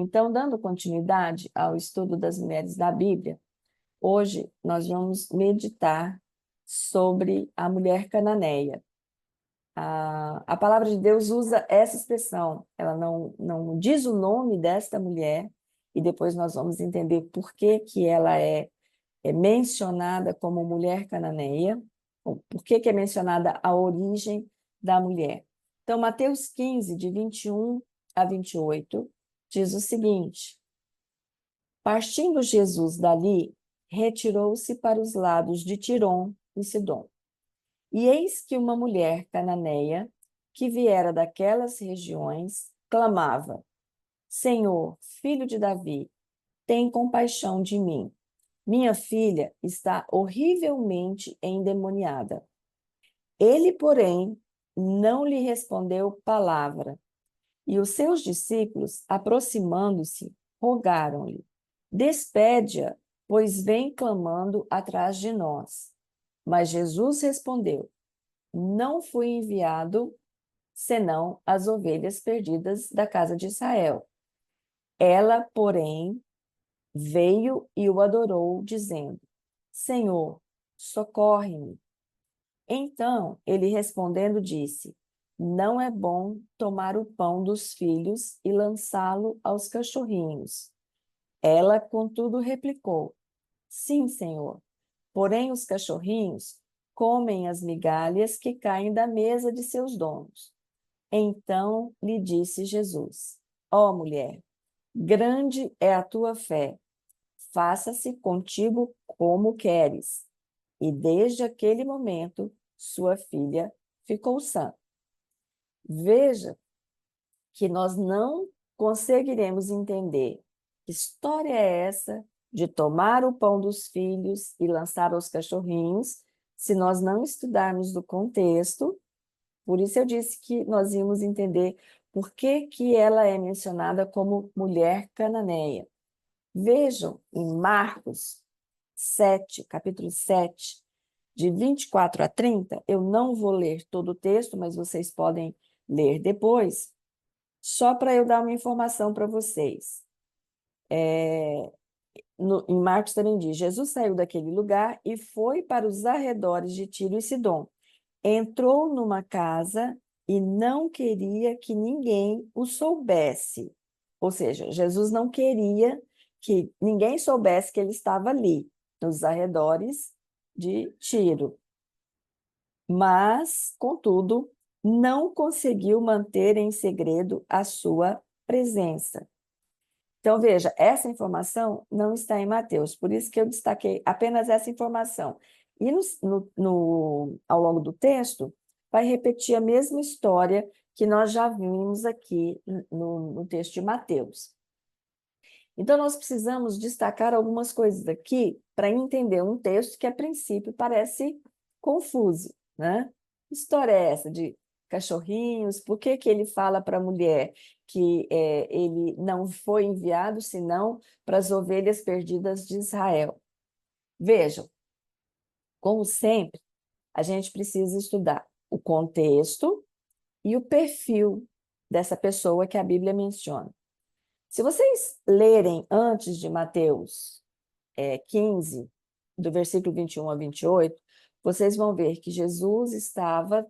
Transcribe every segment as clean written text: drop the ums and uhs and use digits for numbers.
Então, dando continuidade ao estudo das mulheres da Bíblia, hoje nós vamos meditar sobre a mulher cananeia. A palavra de Deus usa essa expressão, ela não diz o nome desta mulher, e depois nós vamos entender por que que ela é mencionada como mulher cananeia, ou por que que é mencionada a origem da mulher. Então, Mateus 15, de 21 a 28, diz o seguinte: partindo Jesus dali, retirou-se para os lados de Tirom e Sidom. E eis que uma mulher cananeia, que viera daquelas regiões, clamava: Senhor, filho de Davi, tem compaixão de mim. Minha filha está horrivelmente endemoniada. Ele, porém, não lhe respondeu palavra. E os seus discípulos, aproximando-se, rogaram-lhe: despede-a, pois vem clamando atrás de nós. Mas Jesus respondeu: não fui enviado senão as ovelhas perdidas da casa de Israel. Ela, porém, veio e o adorou, dizendo: Senhor, socorre-me. Então ele respondendo disse: não é bom tomar o pão dos filhos e lançá-lo aos cachorrinhos. Ela, contudo, replicou: sim, Senhor. Porém, os cachorrinhos comem as migalhas que caem da mesa de seus donos. Então lhe disse Jesus: ó mulher, grande é a tua fé, faça-se contigo como queres. E desde aquele momento, sua filha ficou sã. Veja que nós não conseguiremos entender que história é essa de tomar o pão dos filhos e lançar aos cachorrinhos, se nós não estudarmos do contexto. Por isso eu disse que nós íamos entender por que que ela é mencionada como mulher cananeia. Vejam em Marcos 7, capítulo 7, de 24 a 30, eu não vou ler todo o texto, mas vocês podem ler depois, só para eu dar uma informação para vocês. Em Marcos também diz: Jesus saiu daquele lugar e foi para os arredores de Tiro e Sidom. Entrou numa casa e não queria que ninguém o soubesse. Ou seja, Jesus não queria que ninguém soubesse que ele estava ali, nos arredores de Tiro. Mas, contudo, não conseguiu manter em segredo a sua presença. Então, veja, essa informação não está em Mateus, por isso que eu destaquei apenas essa informação. E ao longo do texto, vai repetir a mesma história que nós já vimos aqui no texto de Mateus. Então, nós precisamos destacar algumas coisas aqui para entender um texto que, a princípio, parece confuso, né? Que história é essa de cachorrinhos? Por que que ele fala para a mulher que ele não foi enviado senão para as ovelhas perdidas de Israel? Vejam, como sempre, a gente precisa estudar o contexto e o perfil dessa pessoa que a Bíblia menciona. Se vocês lerem antes de Mateus 15, do versículo 21 a 28, vocês vão ver que Jesus estava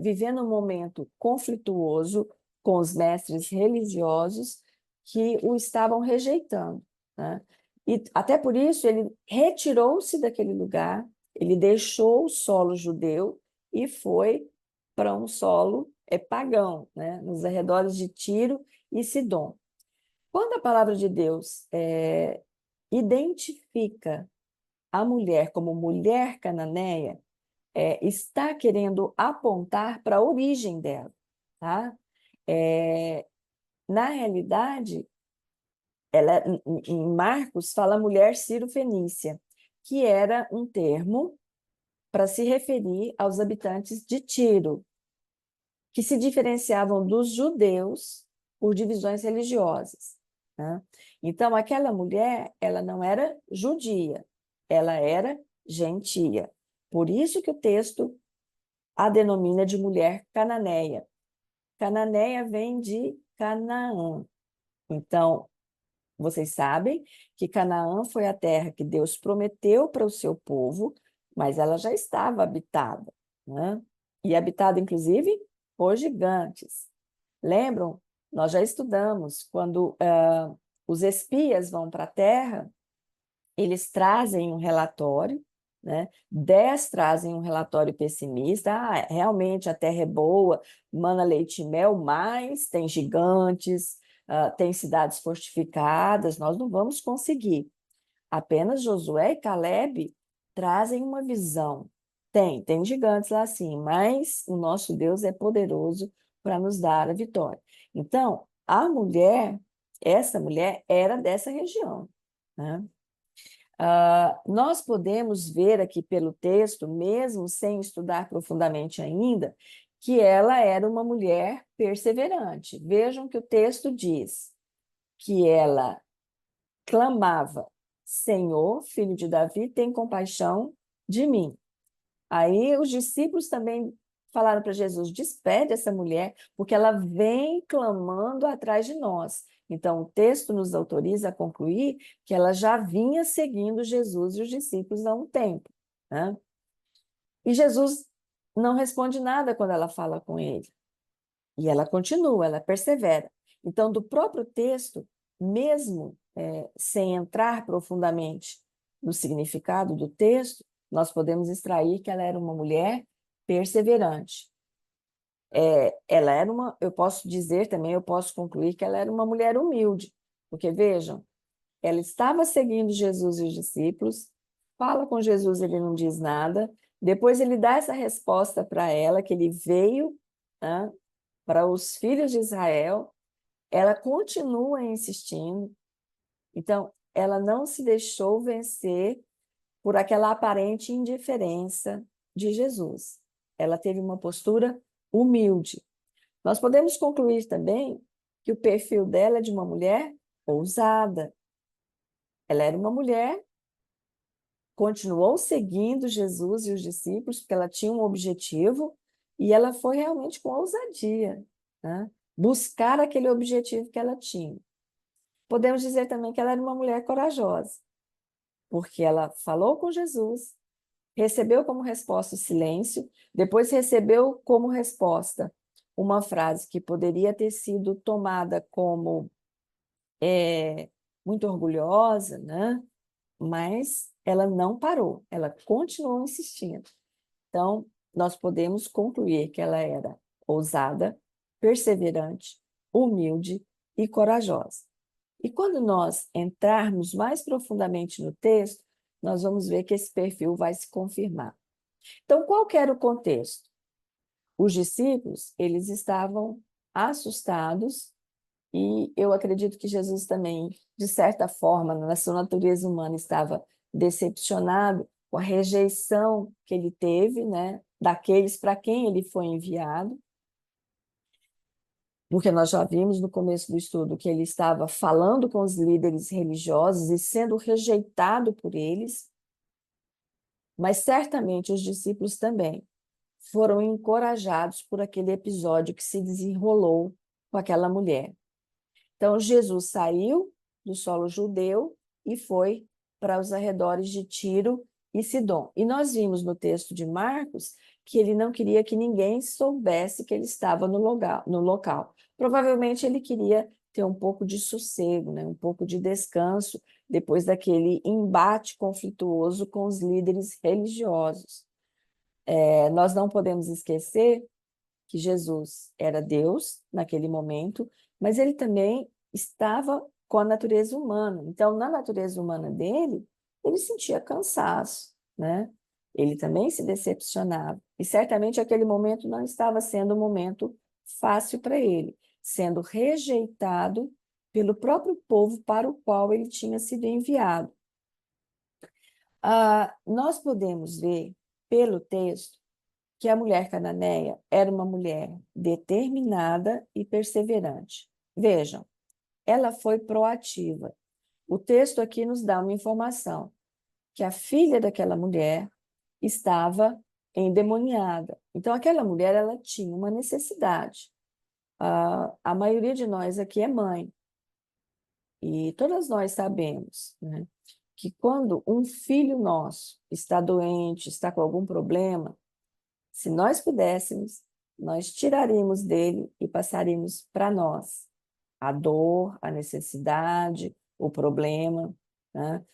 vivendo um momento conflituoso com os mestres religiosos que o estavam rejeitando, né? E até por isso ele retirou-se daquele lugar, ele deixou o solo judeu e foi para um solo pagão, né? Nos arredores de Tiro e Sidom. Quando a palavra de Deus identifica a mulher como mulher cananeia, está querendo apontar para a origem dela, tá? Na realidade, ela, em Marcos, fala mulher ciro-fenícia, que era um termo para se referir aos habitantes de Tiro, que se diferenciavam dos judeus por divisões religiosas, né? Então, aquela mulher, ela não era judia, ela era gentia. Por isso que o texto a denomina de mulher cananeia. Cananeia vem de Canaã. Então, vocês sabem que Canaã foi a terra que Deus prometeu para o seu povo, mas ela já estava habitada, né? E habitada, inclusive, por gigantes. Lembram? Nós já estudamos, quando os espias vão para a terra, eles trazem um relatório, né? 10 trazem um relatório pessimista. Realmente a terra é boa, mana leite e mel, mas tem gigantes, tem cidades fortificadas, nós não vamos conseguir. Apenas Josué e Caleb trazem uma visão. Tem gigantes lá sim, mas o nosso Deus é poderoso para nos dar a vitória. Então, essa mulher era dessa região, né? Nós podemos ver aqui pelo texto, mesmo sem estudar profundamente ainda, que ela era uma mulher perseverante. Vejam que o texto diz que ela clamava: Senhor, filho de Davi, tem compaixão de mim. Aí os discípulos também falaram para Jesus: despede essa mulher, porque ela vem clamando atrás de nós. Então, o texto nos autoriza a concluir que ela já vinha seguindo Jesus e os discípulos há um tempo, né? E Jesus não responde nada quando ela fala com ele. E ela continua, ela persevera. Então, do próprio texto, mesmo sem entrar profundamente no significado do texto, nós podemos extrair que ela era uma mulher perseverante. Ela era eu posso dizer também, eu posso concluir que ela era uma mulher humilde, porque vejam, ela estava seguindo Jesus e os discípulos, fala com Jesus, ele não diz nada, depois ele dá essa resposta para ela, que ele veio, né, para os filhos de Israel, ela continua insistindo. Então, ela não se deixou vencer por aquela aparente indiferença de Jesus. Ela teve uma postura humilde. Nós podemos concluir também que o perfil dela é de uma mulher ousada. Ela era uma mulher, continuou seguindo Jesus e os discípulos, porque ela tinha um objetivo, e ela foi realmente com ousadia, né? Buscar aquele objetivo que ela tinha. Podemos dizer também que ela era uma mulher corajosa, porque ela falou com Jesus, recebeu como resposta o silêncio, depois recebeu como resposta uma frase que poderia ter sido tomada como muito orgulhosa, né? Mas ela não parou, ela continuou insistindo. Então, nós podemos concluir que ela era ousada, perseverante, humilde e corajosa. E quando nós entrarmos mais profundamente no texto, nós vamos ver que esse perfil vai se confirmar. Então, qual que era o contexto? Os discípulos, eles estavam assustados e eu acredito que Jesus também, de certa forma, na sua natureza humana, estava decepcionado com a rejeição que ele teve, né, daqueles para quem ele foi enviado, porque nós já vimos no começo do estudo que ele estava falando com os líderes religiosos e sendo rejeitado por eles, mas certamente os discípulos também foram encorajados por aquele episódio que se desenrolou com aquela mulher. Então, Jesus saiu do solo judeu e foi para os arredores de Tiro e Sidom. E nós vimos no texto de Marcos que ele não queria que ninguém soubesse que ele estava no local. Provavelmente ele queria ter um pouco de sossego, né? Um pouco de descanso depois daquele embate conflituoso com os líderes religiosos. Nós não podemos esquecer que Jesus era Deus naquele momento, mas ele também estava com a natureza humana. Então, na natureza humana dele, ele sentia cansaço, né? Ele também se decepcionava. E certamente aquele momento não estava sendo um momento fácil para ele, sendo rejeitado pelo próprio povo para o qual ele tinha sido enviado. Nós podemos ver pelo texto que a mulher cananeia era uma mulher determinada e perseverante. Vejam, ela foi proativa. O texto aqui nos dá uma informação, que a filha daquela mulher estava endemoniada. Então, aquela mulher ela tinha uma necessidade. A maioria de nós aqui é mãe. E todas nós sabemos, né, que quando um filho nosso está doente, está com algum problema, se nós pudéssemos, nós tiraríamos dele e passaríamos para nós a dor, a necessidade, o problema, né?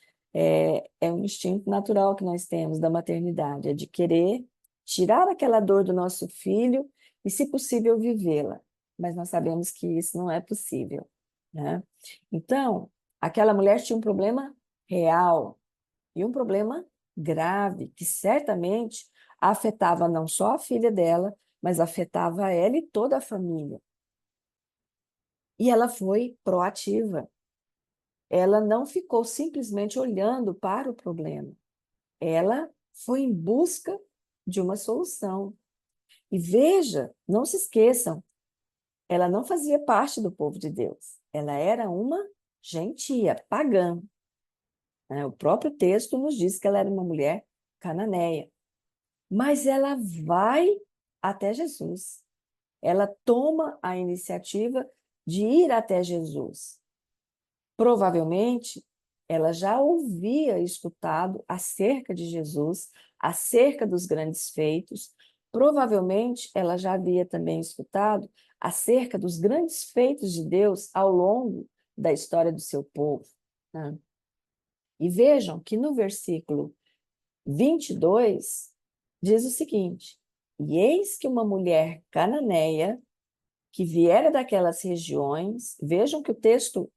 É um instinto natural que nós temos da maternidade, é de querer tirar aquela dor do nosso filho e, se possível, vivê-la. Mas nós sabemos que isso não é possível, né? Então, aquela mulher tinha um problema real e um problema grave, que certamente afetava não só a filha dela, mas afetava ela e toda a família. E ela foi proativa. Ela não ficou simplesmente olhando para o problema. Ela foi em busca de uma solução. E veja, não se esqueçam, ela não fazia parte do povo de Deus. Ela era uma gentia, pagã, né? O próprio texto nos diz que ela era uma mulher cananeia. Mas ela vai até Jesus. Ela toma a iniciativa de ir até Jesus. Provavelmente, ela já ouvia escutado acerca de Jesus, acerca dos grandes feitos. Provavelmente, ela já havia também escutado acerca dos grandes feitos de Deus ao longo da história do seu povo, né? E vejam que no versículo 22 diz o seguinte: E eis que uma mulher cananeia, que viera daquelas regiões, vejam que o texto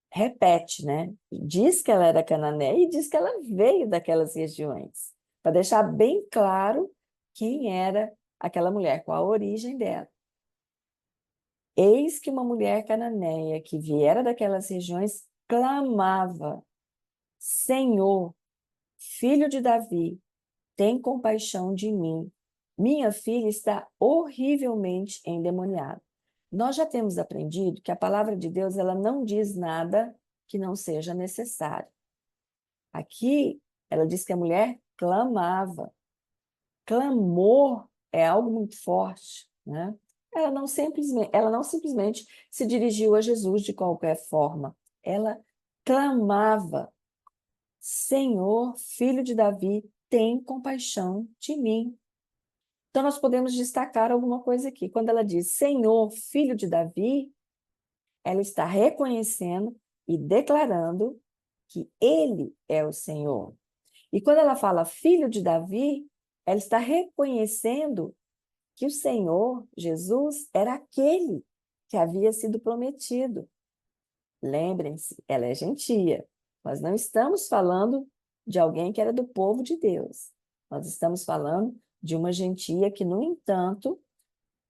repete, né? Diz que ela era cananeia e diz que ela veio daquelas regiões, para deixar bem claro quem era aquela mulher, qual a origem dela. Eis que uma mulher cananeia que viera daquelas regiões clamava: Senhor, filho de Davi, tem compaixão de mim. Minha filha está horrivelmente endemoniada. Nós já temos aprendido que a palavra de Deus ela não diz nada que não seja necessário. Aqui, ela diz que a mulher clamava. Clamor é algo muito forte, né? Ela não simplesmente se dirigiu a Jesus de qualquer forma. Ela clamava: Senhor, filho de Davi, tem compaixão de mim. Então, nós podemos destacar alguma coisa aqui. Quando ela diz Senhor, filho de Davi, ela está reconhecendo e declarando que ele é o Senhor. E quando ela fala filho de Davi, ela está reconhecendo que o Senhor, Jesus, era aquele que havia sido prometido. Lembrem-se, ela é gentia. Nós não estamos falando de alguém que era do povo de Deus. Nós estamos falando de uma gentia que, no entanto,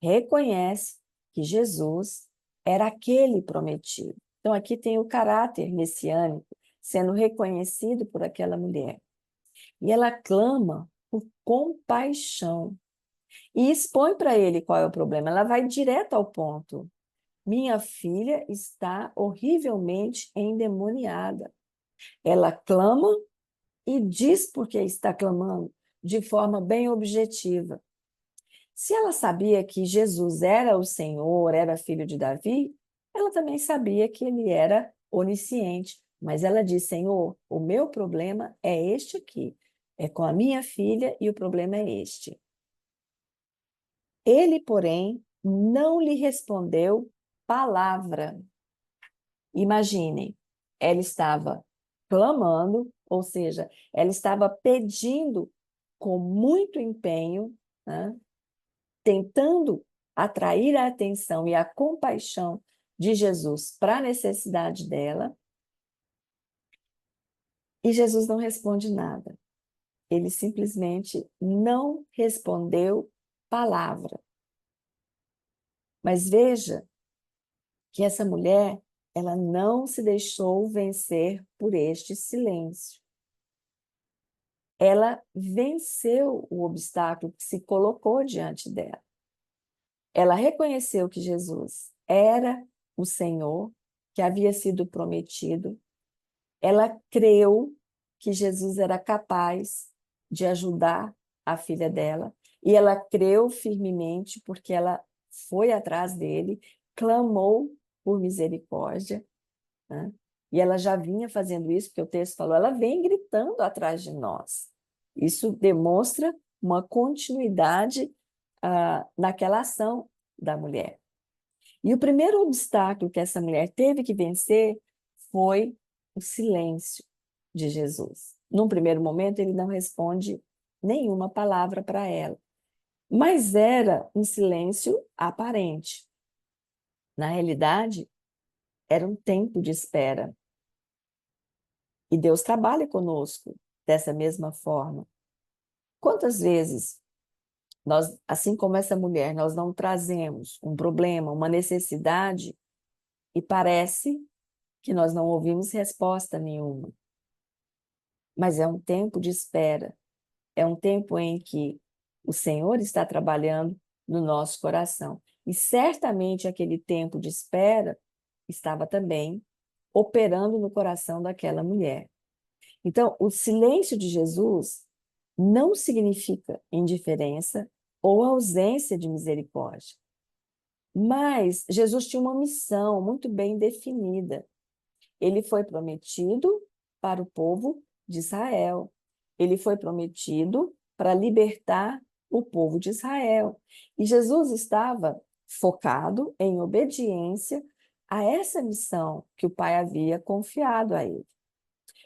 reconhece que Jesus era aquele prometido. Então, aqui tem o caráter messiânico sendo reconhecido por aquela mulher. E ela clama por compaixão e expõe para ele qual é o problema. Ela vai direto ao ponto. Minha filha está horrivelmente endemoniada. Ela clama e diz por que está clamando, de forma bem objetiva. Se ela sabia que Jesus era o Senhor, era filho de Davi, ela também sabia que ele era onisciente. Mas ela diz: Senhor, o meu problema é este aqui. É com a minha filha e o problema é este. Ele, porém, não lhe respondeu palavra. Imaginem, ela estava clamando, ou seja, ela estava pedindo com muito empenho, né, tentando atrair a atenção e a compaixão de Jesus para a necessidade dela, e Jesus não responde nada. Ele simplesmente não respondeu palavra. Mas veja que essa mulher, ela não se deixou vencer por este silêncio. Ela venceu o obstáculo que se colocou diante dela. Ela reconheceu que Jesus era o Senhor, que havia sido prometido. Ela creu que Jesus era capaz de ajudar a filha dela. E ela creu firmemente porque ela foi atrás dele, clamou por misericórdia, né? E ela já vinha fazendo isso, porque o texto falou, ela vem gritando atrás de nós. Isso demonstra uma continuidade naquela ação da mulher. E o primeiro obstáculo que essa mulher teve que vencer foi o silêncio de Jesus. Num primeiro momento, ele não responde nenhuma palavra para ela, mas era um silêncio aparente. Na realidade, era um tempo de espera. E Deus trabalha conosco dessa mesma forma. Quantas vezes nós, assim como essa mulher, nós não trazemos um problema, uma necessidade, e parece que nós não ouvimos resposta nenhuma. Mas é um tempo de espera, é um tempo em que o Senhor está trabalhando no nosso coração. E certamente aquele tempo de espera estava também operando no coração daquela mulher. Então, o silêncio de Jesus não significa indiferença ou ausência de misericórdia. Mas Jesus tinha uma missão muito bem definida. Ele foi prometido para o povo de Israel. Ele foi prometido para libertar o povo de Israel. E Jesus estava focado em obediência a essa missão que o Pai havia confiado a ele.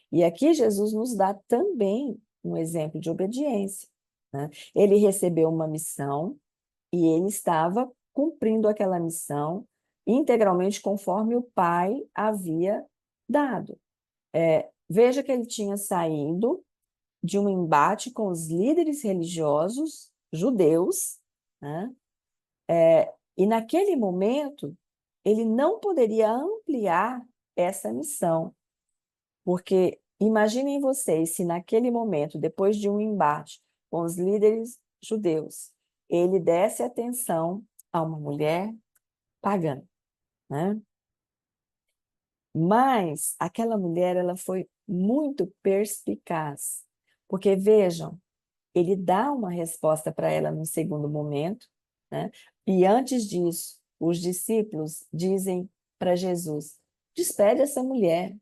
E aqui Jesus nos dá também um exemplo de obediência, né? Ele recebeu uma missão e ele estava cumprindo aquela missão integralmente conforme o Pai havia dado. Veja que ele tinha saído de um embate com os líderes religiosos judeus, né? E naquele momento ele não poderia ampliar essa missão, porque imaginem vocês se naquele momento, depois de um embate com os líderes judeus, ele desse atenção a uma mulher pagã, né? Mas aquela mulher, ela foi muito perspicaz, porque vejam, ele dá uma resposta para ela no segundo momento, né? E antes disso, os discípulos dizem para Jesus: despede essa mulher,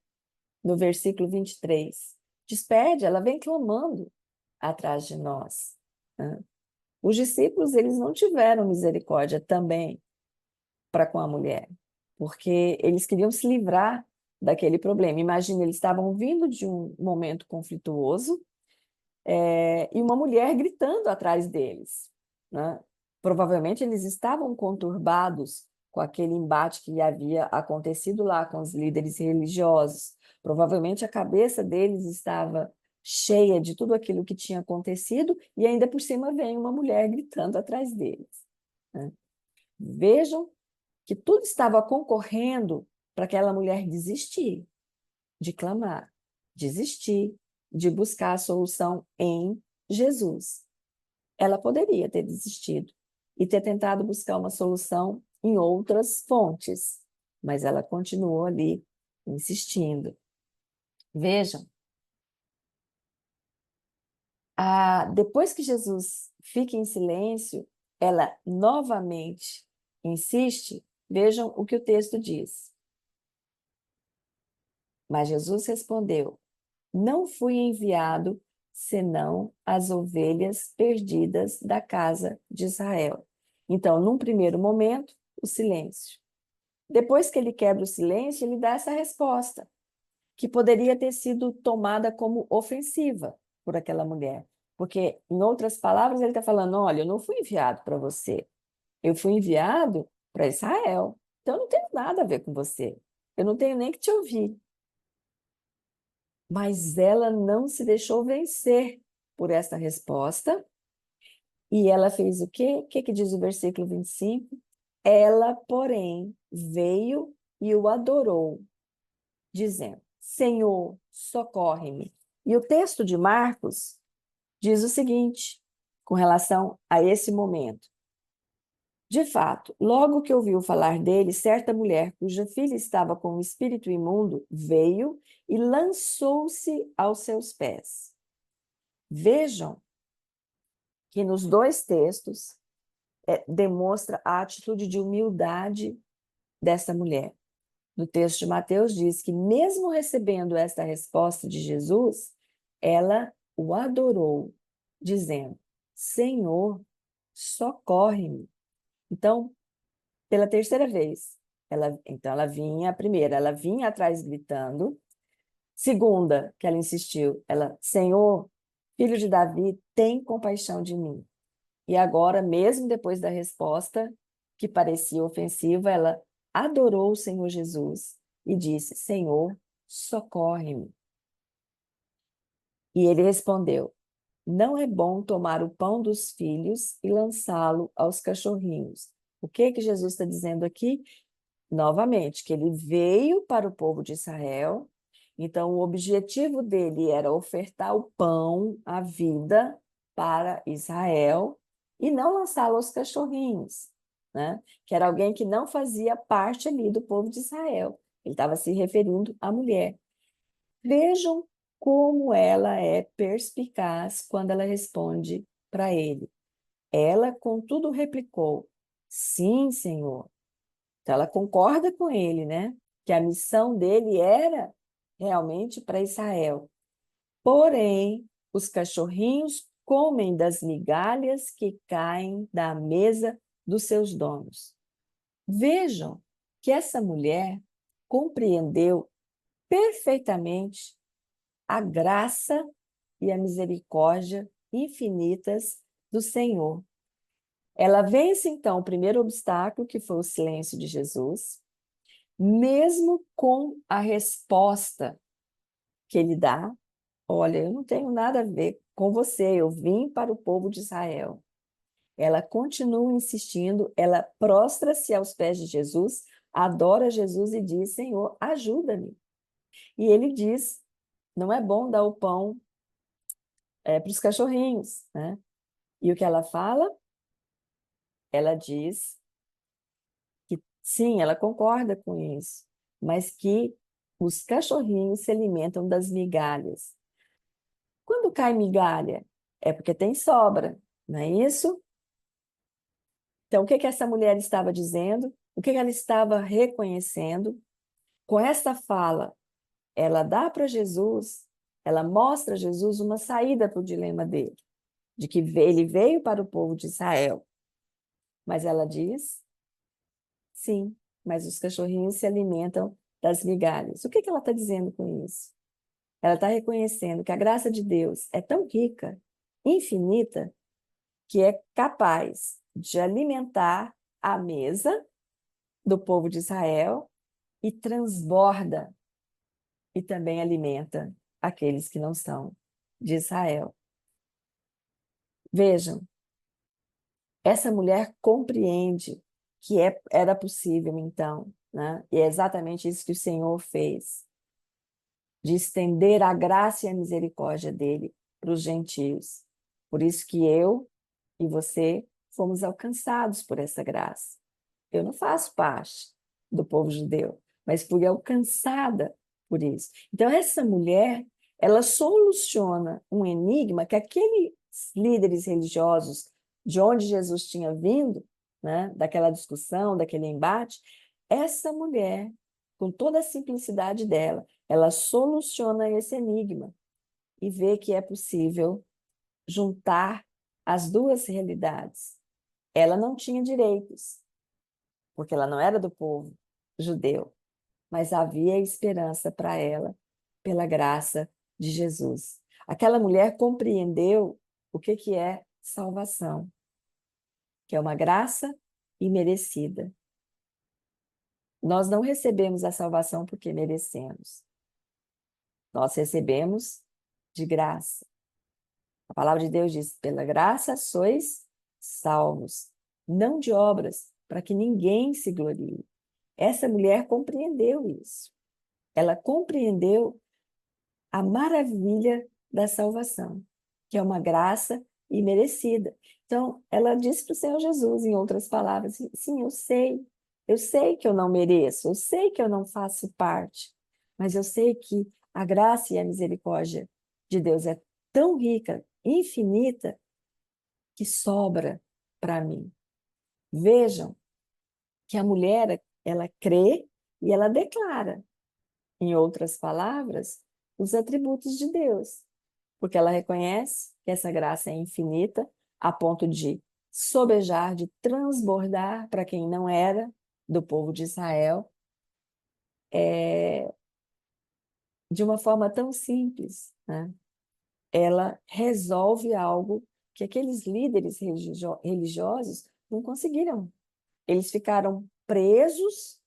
no versículo 23. Despede, ela vem clamando atrás de nós, né? Os discípulos, eles não tiveram misericórdia também para com a mulher, porque eles queriam se livrar daquele problema. Imagina, eles estavam vindo de um momento conflituoso, e uma mulher gritando atrás deles, né? Provavelmente eles estavam conturbados com aquele embate que havia acontecido lá com os líderes religiosos. Provavelmente a cabeça deles estava cheia de tudo aquilo que tinha acontecido e ainda por cima vem uma mulher gritando atrás deles, né? Vejam que tudo estava concorrendo para aquela mulher desistir de clamar, desistir de buscar a solução em Jesus. Ela poderia ter desistido e ter tentado buscar uma solução em outras fontes, mas ela continuou ali insistindo. Vejam, depois que Jesus fica em silêncio, ela novamente insiste. Vejam o que o texto diz. Mas Jesus respondeu: não fui enviado senão as ovelhas perdidas da casa de Israel. Então, num primeiro momento, o silêncio. Depois que ele quebra o silêncio, ele dá essa resposta, que poderia ter sido tomada como ofensiva por aquela mulher. Porque, em outras palavras, ele está falando: olha, eu não fui enviado para você, eu fui enviado para Israel. Então, eu não tenho nada a ver com você, eu não tenho nem que te ouvir. Mas ela não se deixou vencer por essa resposta. E ela fez o quê? O que que diz o versículo 25? Ela, porém, veio e o adorou, dizendo: Senhor, socorre-me. E o texto de Marcos diz o seguinte, com relação a esse momento: de fato, logo que ouviu falar dele, certa mulher cuja filha estava com um espírito imundo veio e lançou-se aos seus pés. Vejam que nos dois textos demonstra a atitude de humildade dessa mulher. no texto de Mateus diz que mesmo recebendo esta resposta de Jesus, ela o adorou, dizendo: Senhor, socorre-me. Então, pela terceira vez, ela vinha, a primeira, ela vinha atrás gritando. Segunda, que ela insistiu, Senhor, filho de Davi, tem compaixão de mim. E agora, mesmo depois da resposta, que parecia ofensiva, ela adorou o Senhor Jesus e disse: Senhor, socorre-me. E ele respondeu: Não é bom tomar o pão dos filhos e lançá-lo aos cachorrinhos. O que que Jesus está dizendo aqui? Novamente, que ele veio para o povo de Israel, então o objetivo dele era ofertar o pão, a vida, para Israel e não lançá-lo aos cachorrinhos, né? Que era alguém que não fazia parte ali do povo de Israel. Ele estava se referindo à mulher. Vejam como ela é perspicaz quando ela responde para ele. Ela, contudo, replicou: Sim, Senhor. Então, ela concorda com ele, né? Que a missão dele era realmente para Israel. Porém, os cachorrinhos comem das migalhas que caem da mesa dos seus donos. Vejam que essa mulher compreendeu perfeitamente a graça e a misericórdia infinitas do Senhor. Ela vence, então, o primeiro obstáculo, que foi o silêncio de Jesus, mesmo com a resposta que ele dá: olha, eu não tenho nada a ver com você, eu vim para o povo de Israel. Ela continua insistindo, ela prostra-se aos pés de Jesus, adora Jesus e diz: Senhor, ajuda-me. E ele diz: não é bom dar o pão para os cachorrinhos, né? E o que ela fala? Ela diz que sim, ela concorda com isso, mas que os cachorrinhos se alimentam das migalhas. Quando cai migalha, é porque tem sobra, não é isso? Então, o que que essa mulher estava dizendo? O que que ela estava reconhecendo? Com esta fala, ela dá para Jesus, ela mostra a Jesus uma saída para o dilema dele, de que ele veio para o povo de Israel. Mas ela diz: sim, mas os cachorrinhos se alimentam das migalhas. O que que ela está dizendo com isso? Ela está reconhecendo que a graça de Deus é tão rica, infinita, que é capaz de alimentar a mesa do povo de Israel e transborda e também alimenta aqueles que não são de Israel. Vejam, essa mulher compreende que era possível, então, né? E é exatamente isso que o Senhor fez, de estender a graça e a misericórdia dele para os gentios. Por isso que eu e você fomos alcançados por essa graça. Eu não faço parte do povo judeu, mas fui alcançada por isso. Então, essa mulher, ela soluciona um enigma que aqueles líderes religiosos de onde Jesus tinha vindo, né, daquela discussão, daquele embate, essa mulher, com toda a simplicidade dela, ela soluciona esse enigma e vê que é possível juntar as duas realidades. Ela não tinha direitos, porque ela não era do povo judeu, mas havia esperança para ela pela graça de Jesus. Aquela mulher compreendeu o que que é salvação, que é uma graça imerecida. Nós não recebemos a salvação porque merecemos. Nós recebemos de graça. A palavra de Deus diz: pela graça sois salvos, não de obras, para que ninguém se glorie. Essa mulher compreendeu isso. Ela compreendeu a maravilha da salvação, que é uma graça imerecida. Então, ela disse para o Senhor Jesus, em outras palavras: sim, eu sei que eu não mereço, eu sei que eu não faço parte, mas eu sei que a graça e a misericórdia de Deus é tão rica, infinita, que sobra para mim. Vejam que a mulher, ela crê E ela declara, em outras palavras, os atributos de Deus, porque ela reconhece que essa graça é infinita, a ponto de sobejar, de transbordar para quem não era do povo de Israel, de uma forma tão simples, né? Ela resolve algo que aqueles líderes religiosos não conseguiram. Eles ficaram presos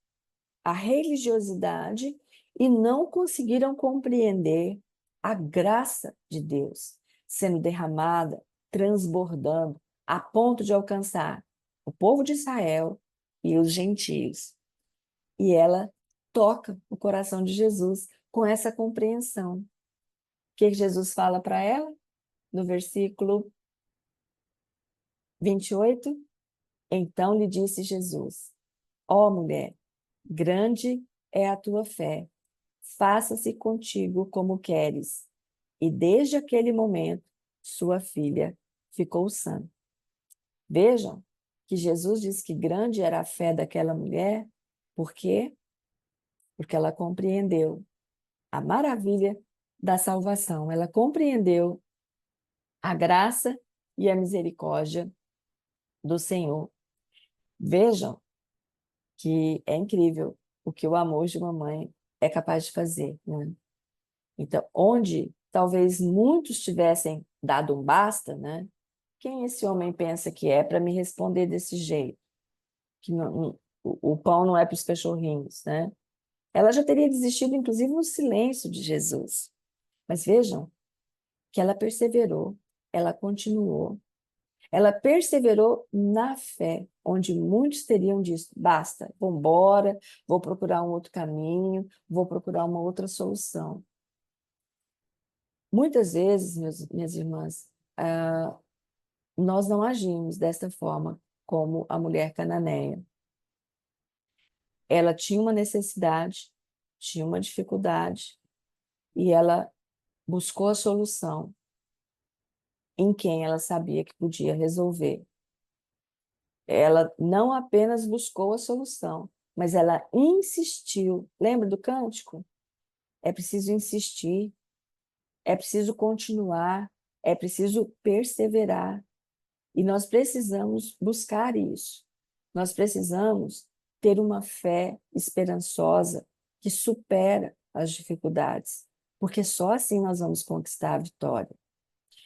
à religiosidade e não conseguiram compreender a graça de Deus sendo derramada, transbordando, a ponto de alcançar o povo de Israel e os gentios. E ela toca o coração de Jesus com essa compreensão. O que Jesus fala para ela? No versículo 28, então lhe disse Jesus: ó mulher, grande é a tua fé, faça-se contigo como queres. E desde aquele momento, sua filha ficou sã. Vejam que Jesus disse que grande era a fé daquela mulher, por quê? Porque ela compreendeu a maravilha da salvação, ela compreendeu a graça e a misericórdia do Senhor. Vejam que é incrível o que o amor de uma mãe é capaz de fazer, né? Então, onde talvez muitos tivessem dado um basta, né? Quem esse homem pensa que é para me responder desse jeito? Que o pão não é para os cachorrinhos, né? Ela já teria desistido, inclusive, no silêncio de Jesus. Mas vejam que ela perseverou, ela continuou, ela perseverou na fé, onde muitos teriam dito: basta, vou embora, vou procurar um outro caminho, vou procurar uma outra solução. Muitas vezes, minhas irmãs, nós não agimos desta forma como a mulher cananeia. Ela tinha uma necessidade, tinha uma dificuldade, e ela buscou a solução em quem ela sabia que podia resolver. Ela não apenas buscou a solução, mas ela insistiu. Lembra do cântico? É preciso insistir, é preciso continuar, é preciso perseverar. E nós precisamos buscar isso. Nós precisamos ter uma fé esperançosa que supera as dificuldades, porque só assim nós vamos conquistar a vitória.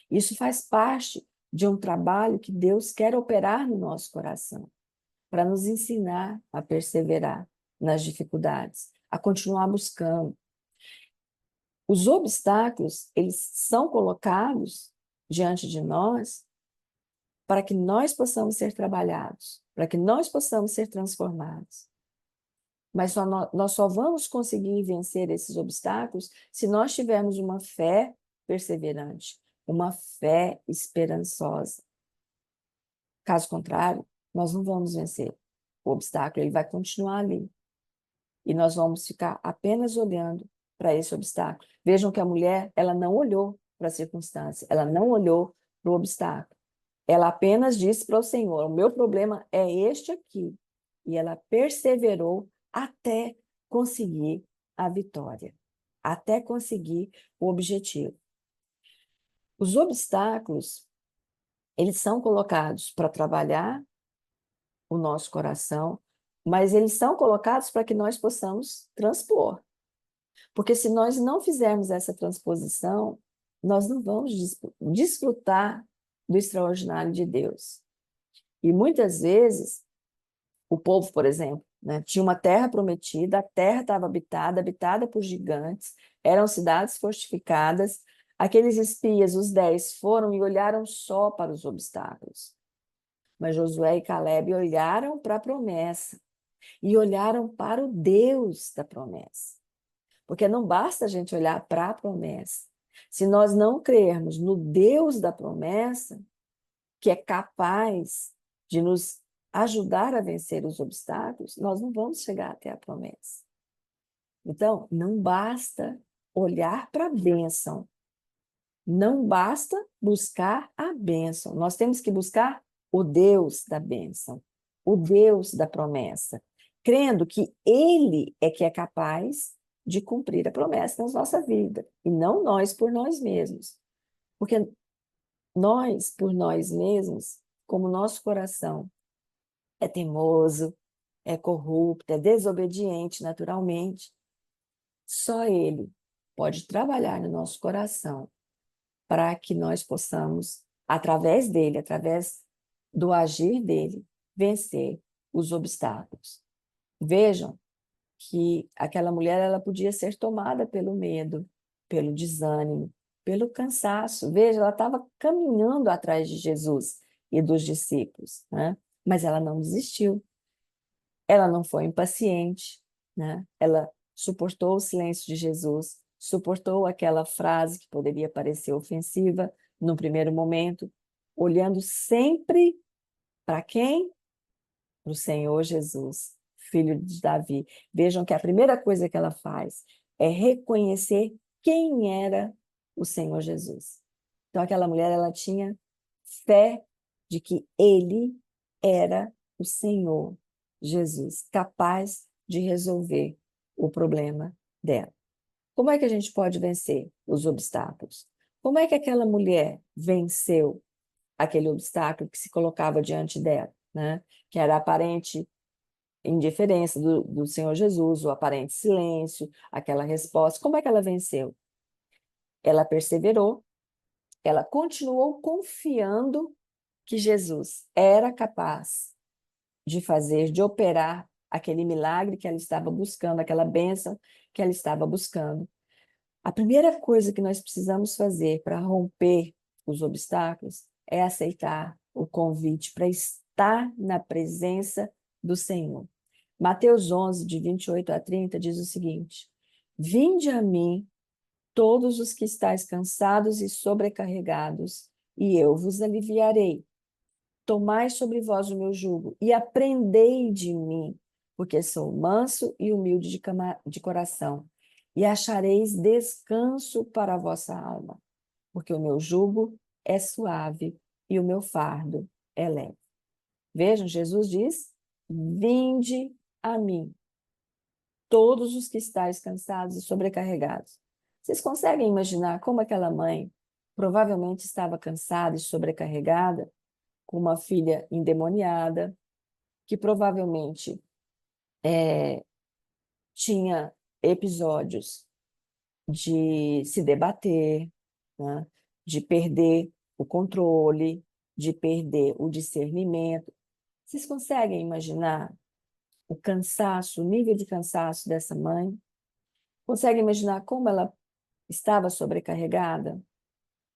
Isso faz parte de um trabalho que Deus quer operar no nosso coração, para nos ensinar a perseverar nas dificuldades, a continuar buscando. Os obstáculos, eles são colocados diante de nós para que nós possamos ser trabalhados, para que nós possamos ser transformados. Mas nós só vamos conseguir vencer esses obstáculos se nós tivermos uma fé perseverante, uma fé esperançosa. Caso contrário, nós não vamos vencer. O obstáculo ele vai continuar ali. E nós vamos ficar apenas olhando para esse obstáculo. Vejam que a mulher, ela não olhou para a circunstância, ela não olhou para o obstáculo. Ela apenas disse para o Senhor: o meu problema é este aqui. E ela perseverou até conseguir a vitória, até conseguir o objetivo. Os obstáculos, eles são colocados para trabalhar o nosso coração, mas eles são colocados para que nós possamos transpor. Porque se nós não fizermos essa transposição, nós não vamos desfrutar do extraordinário de Deus. E muitas vezes, o povo, por exemplo, né, tinha uma terra prometida, a terra estava habitada por gigantes, eram cidades fortificadas. Aqueles espias, os 10, foram e olharam só para os obstáculos. Mas Josué e Caleb olharam para a promessa e olharam para o Deus da promessa. Porque não basta a gente olhar para a promessa. Se nós não crermos no Deus da promessa, que é capaz de nos ajudar a vencer os obstáculos, nós não vamos chegar até a promessa. Então, não basta olhar para a bênção. Não basta buscar a bênção. Nós temos que buscar o Deus da bênção, o Deus da promessa. crendo que Ele é que é capaz de cumprir a promessa na nossa vida, e não nós por nós mesmos. Porque nós, por nós mesmos, como nosso coração é teimoso, é corrupto, é desobediente naturalmente, só Ele pode trabalhar no nosso coração para que nós possamos, através dele, através do agir dele, vencer os obstáculos. Vejam que aquela mulher ela podia ser tomada pelo medo, pelo desânimo, pelo cansaço. Veja, ela estava caminhando atrás de Jesus e dos discípulos, né? Mas ela não desistiu. Ela não foi impaciente, né? Ela suportou o silêncio de Jesus, suportou aquela frase que poderia parecer ofensiva no primeiro momento, olhando sempre para quem? Para o Senhor Jesus, filho de Davi. Vejam que a primeira coisa que ela faz é reconhecer quem era o Senhor Jesus. Então, aquela mulher, ela tinha fé de que ele era o Senhor Jesus, capaz de resolver o problema dela. Como é que a gente pode vencer os obstáculos? Como é que aquela mulher venceu aquele obstáculo que se colocava diante dela, né? Que era a aparente indiferença do Senhor Jesus, o aparente silêncio, aquela resposta. Como é que ela venceu? Ela perseverou, ela continuou confiando que Jesus era capaz de fazer, de operar aquele milagre que ela estava buscando, aquela bênção que ela estava buscando. A primeira coisa que nós precisamos fazer para romper os obstáculos é aceitar o convite para estar na presença do Senhor. Mateus 11, de 28 a 30, diz o seguinte: Vinde a mim, todos os que estáis cansados e sobrecarregados, e eu vos aliviarei. Tomai sobre vós o meu jugo e aprendei de mim, porque sou manso e humilde de coração, e achareis descanso para a vossa alma, porque o meu jugo é suave e o meu fardo é leve. Vejam, Jesus diz: Vinde a mim, todos os que estáis cansados e sobrecarregados. Vocês conseguem imaginar como aquela mãe provavelmente estava cansada e sobrecarregada, com uma filha endemoniada, que provavelmente tinha episódios de se debater, né? De perder o controle, de perder o discernimento. Vocês conseguem imaginar o cansaço, o nível de cansaço dessa mãe? Conseguem imaginar como ela estava sobrecarregada?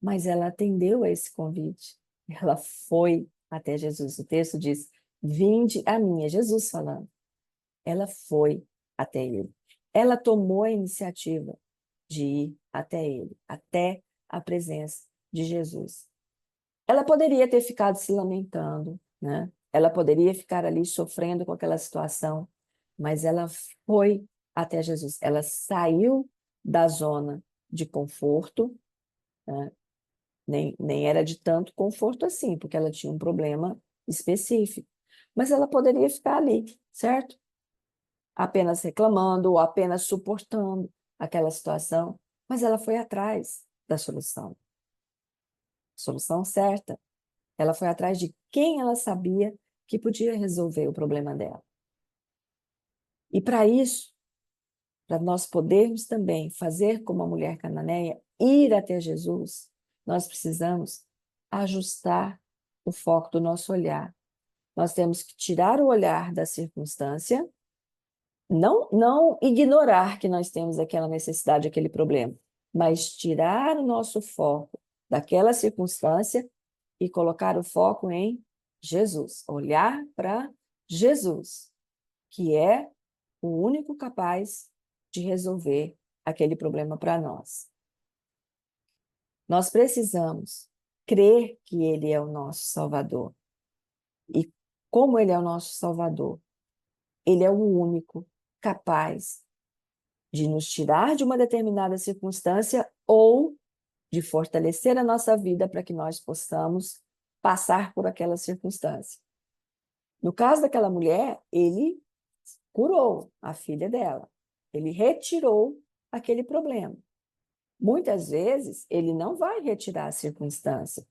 Mas ela atendeu a esse convite. Ela foi até Jesus. O texto diz: Vinde a mim, é Jesus falando. Ela foi até ele. Ela tomou a iniciativa de ir até ele, até a presença de Jesus. Ela poderia ter ficado se lamentando, né? Ela poderia ficar ali sofrendo com aquela situação, mas ela foi até Jesus. Ela saiu da zona de conforto, né? Nem era de tanto conforto assim, porque ela tinha um problema específico. Mas ela poderia ficar ali, certo? Apenas reclamando ou apenas suportando aquela situação, mas ela foi atrás da solução. Solução certa. Ela foi atrás de quem ela sabia que podia resolver o problema dela. E para isso, para nós podermos também fazer como a mulher cananeia, ir até Jesus, nós precisamos ajustar o foco do nosso olhar. Nós temos que tirar o olhar da circunstância, não ignorar que nós temos aquela necessidade, aquele problema, mas tirar o nosso foco daquela circunstância e colocar o foco em Jesus, olhar para Jesus, que é o único capaz de resolver aquele problema para nós. Nós precisamos crer que Ele é o nosso Salvador. E como Ele é o nosso Salvador, Ele é o único capaz de nos tirar de uma determinada circunstância ou de fortalecer a nossa vida para que nós possamos passar por aquela circunstância. No caso daquela mulher, ele curou a filha dela. Ele retirou aquele problema. Muitas vezes, ele não vai retirar a circunstância.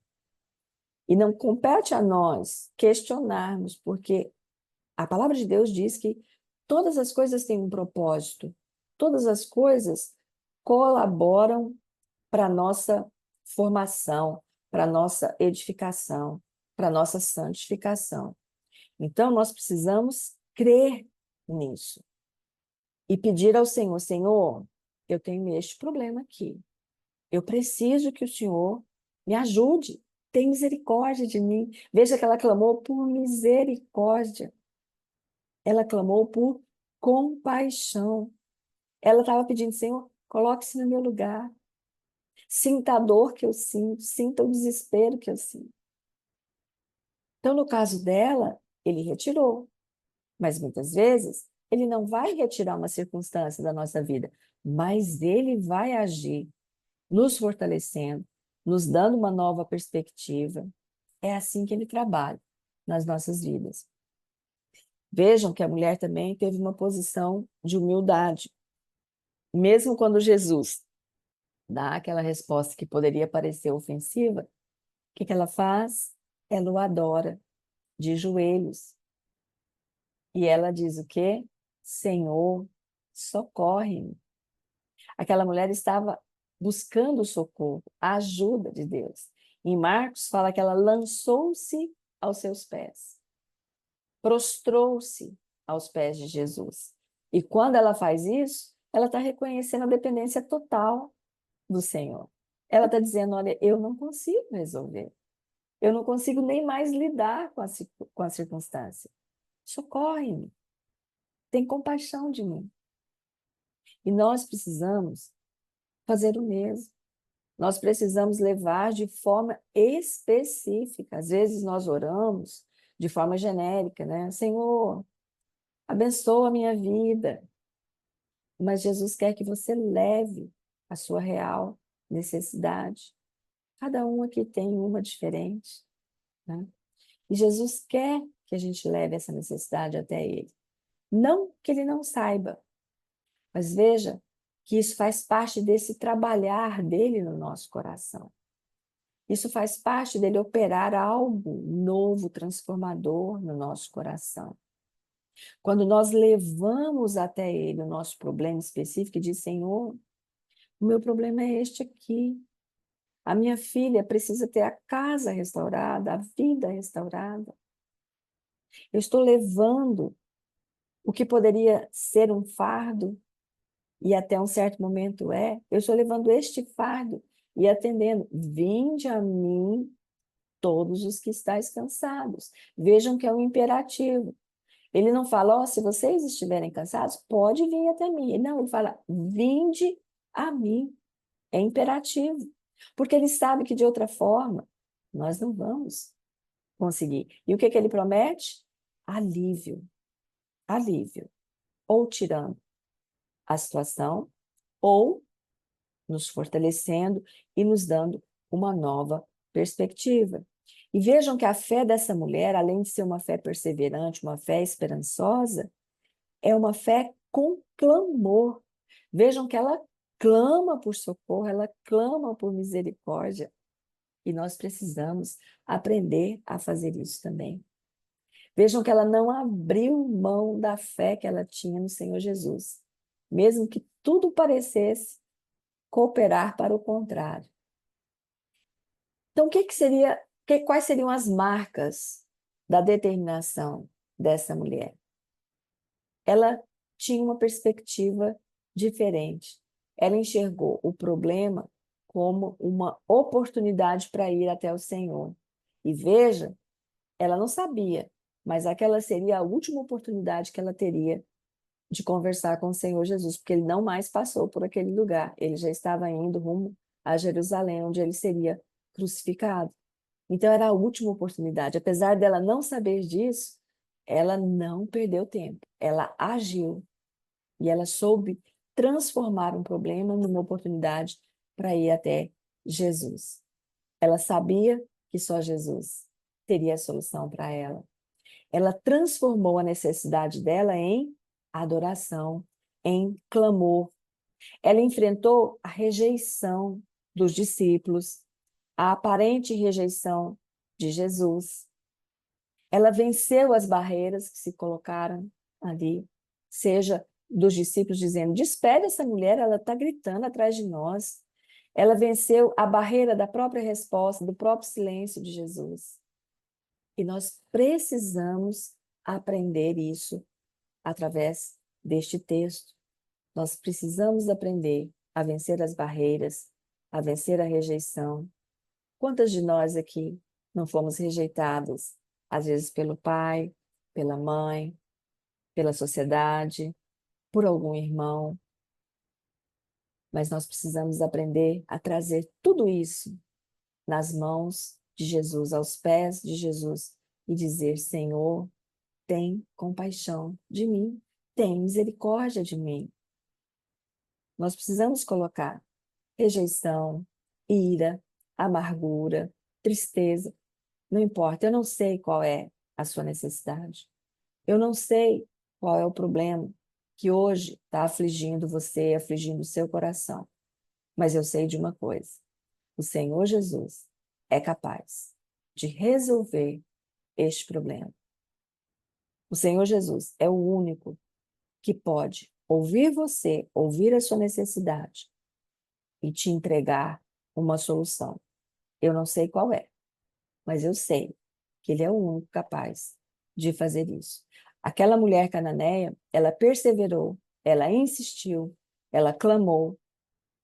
E não compete a nós questionarmos, porque a palavra de Deus diz que todas as coisas têm um propósito. Todas as coisas colaboram para a nossa formação, para a nossa edificação, para a nossa santificação. Então, nós precisamos crer nisso e pedir ao Senhor, Senhor, eu tenho este problema aqui. Eu preciso que o Senhor me ajude. Tem misericórdia de mim. Veja que ela clamou por misericórdia. Ela clamou por compaixão. Ela estava pedindo, Senhor, coloque-se no meu lugar. Sinta a dor que eu sinto, sinta o desespero que eu sinto. Então, no caso dela, ele retirou. Mas muitas vezes, ele não vai retirar uma circunstância da nossa vida, mas ele vai agir, nos fortalecendo, nos dando uma nova perspectiva. É assim que ele trabalha nas nossas vidas. Vejam que a mulher também teve uma posição de humildade. Mesmo quando Jesus dá aquela resposta que poderia parecer ofensiva, o que ela faz? Ela o adora de joelhos. E ela diz o quê? Senhor, socorre-me. Aquela mulher estava buscando o socorro, a ajuda de Deus. Em Marcos fala que ela lançou-se aos seus pés, prostrou-se aos pés de Jesus. E quando ela faz isso, ela está reconhecendo a dependência total do Senhor. Ela está dizendo, olha, eu não consigo resolver. Eu não consigo nem mais lidar com a circunstância. Socorre-me. Tem compaixão de mim. E nós precisamos fazer o mesmo. Nós precisamos levar de forma específica. Às vezes nós oramos de forma genérica, né? Senhor, abençoa a minha vida. Mas Jesus quer que você leve a sua real necessidade. Cada um aqui tem uma diferente, né? E Jesus quer que a gente leve essa necessidade até Ele. Não que Ele não saiba, mas veja que isso faz parte desse trabalhar dele no nosso coração. Isso faz parte dele operar algo novo, transformador no nosso coração. Quando nós levamos até ele o nosso problema específico e diz, Senhor, o meu problema é este aqui. A minha filha precisa ter a casa restaurada, a vida restaurada. Eu estou levando o que poderia ser um fardo, e até um certo momento eu estou levando este fardo e atendendo. Vinde a mim todos os que estáis cansados. Vejam que é um imperativo. Ele não fala, se vocês estiverem cansados, pode vir até mim. Não, ele fala, vinde a mim. É imperativo. Porque ele sabe que de outra forma nós não vamos conseguir. E o que ele promete? Alívio. Alívio. Ou tirando a situação, ou nos fortalecendo e nos dando uma nova perspectiva. E vejam que a fé dessa mulher, além de ser uma fé perseverante, uma fé esperançosa, é uma fé com clamor. Vejam que ela clama por socorro, ela clama por misericórdia. E nós precisamos aprender a fazer isso também. Vejam que ela não abriu mão da fé que ela tinha no Senhor Jesus, mesmo que tudo parecesse cooperar para o contrário. Então, quais seriam as marcas da determinação dessa mulher? Ela tinha uma perspectiva diferente. Ela enxergou o problema como uma oportunidade para ir até o Senhor. E veja, ela não sabia, mas aquela seria a última oportunidade que ela teria de conversar com o Senhor Jesus, porque ele não mais passou por aquele lugar. Ele já estava indo rumo a Jerusalém, onde ele seria crucificado. Então, era a última oportunidade. Apesar dela não saber disso, ela não perdeu tempo. Ela agiu e ela soube transformar um problema numa oportunidade para ir até Jesus. Ela sabia que só Jesus teria a solução para ela. Ela transformou a necessidade dela em adoração, em clamor. Ela enfrentou a rejeição dos discípulos, a aparente rejeição de Jesus. Ela venceu as barreiras que se colocaram ali, seja dos discípulos dizendo: despede essa mulher, ela está gritando atrás de nós. Ela venceu a barreira da própria resposta, do próprio silêncio de Jesus. E nós precisamos aprender isso através deste texto. Nós precisamos aprender a vencer as barreiras, a vencer a rejeição. Quantas de nós aqui não fomos rejeitadas, às vezes pelo pai, pela mãe, pela sociedade, por algum irmão? Mas nós precisamos aprender a trazer tudo isso nas mãos de Jesus, aos pés de Jesus, e dizer: Senhor, tem compaixão de mim, tem misericórdia de mim. Nós precisamos colocar rejeição, ira, amargura, tristeza. Não importa, eu não sei qual é a sua necessidade. Eu não sei qual é o problema que hoje está afligindo você, afligindo o seu coração. Mas eu sei de uma coisa: o Senhor Jesus é capaz de resolver este problema. O Senhor Jesus é o único que pode ouvir você, ouvir a sua necessidade e te entregar uma solução. Eu não sei qual é, mas eu sei que Ele é o único capaz de fazer isso. Aquela mulher cananeia, ela perseverou, ela insistiu, ela clamou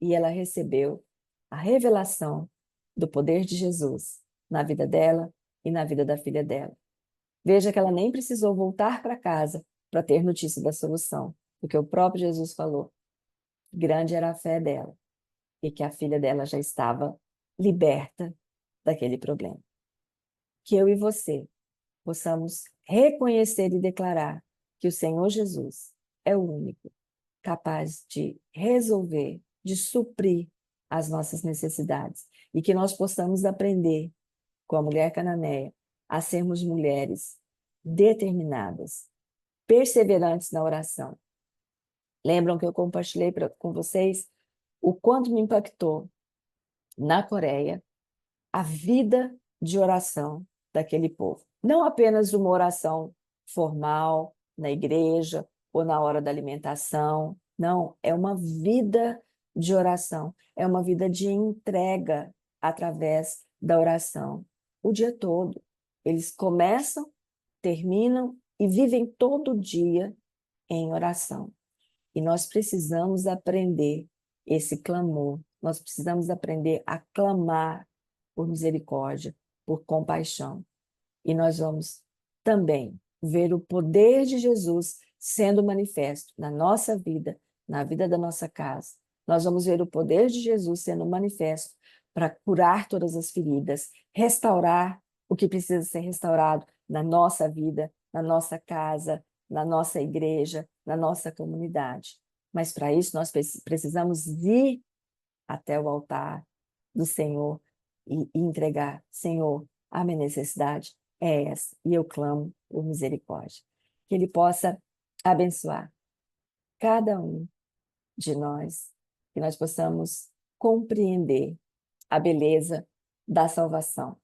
e ela recebeu a revelação do poder de Jesus na vida dela e na vida da filha dela. Veja que ela nem precisou voltar para casa para ter notícia da solução, porque o próprio Jesus falou que grande era a fé dela e que a filha dela já estava liberta daquele problema. Que eu e você possamos reconhecer e declarar que o Senhor Jesus é o único capaz de resolver, de suprir as nossas necessidades, e que nós possamos aprender com a mulher cananeia a sermos mulheres determinadas, perseverantes na oração. Lembram que eu compartilhei com vocês o quanto me impactou na Coreia a vida de oração daquele povo. Não apenas uma oração formal na igreja ou na hora da alimentação. Não, é uma vida de oração, é uma vida de entrega através da oração. O dia todo. Eles começam, terminam e vivem todo dia em oração. E nós precisamos aprender esse clamor, nós precisamos aprender a clamar por misericórdia, por compaixão. E nós vamos também ver o poder de Jesus sendo manifesto na nossa vida, na vida da nossa casa. Nós vamos ver o poder de Jesus sendo manifesto para curar todas as feridas, restaurar o que precisa ser restaurado na nossa vida, na nossa casa, na nossa igreja, na nossa comunidade. Mas para isso nós precisamos ir até o altar do Senhor e entregar: Senhor, a minha necessidade é essa, e eu clamo por misericórdia. Que Ele possa abençoar cada um de nós, que nós possamos compreender a beleza da salvação,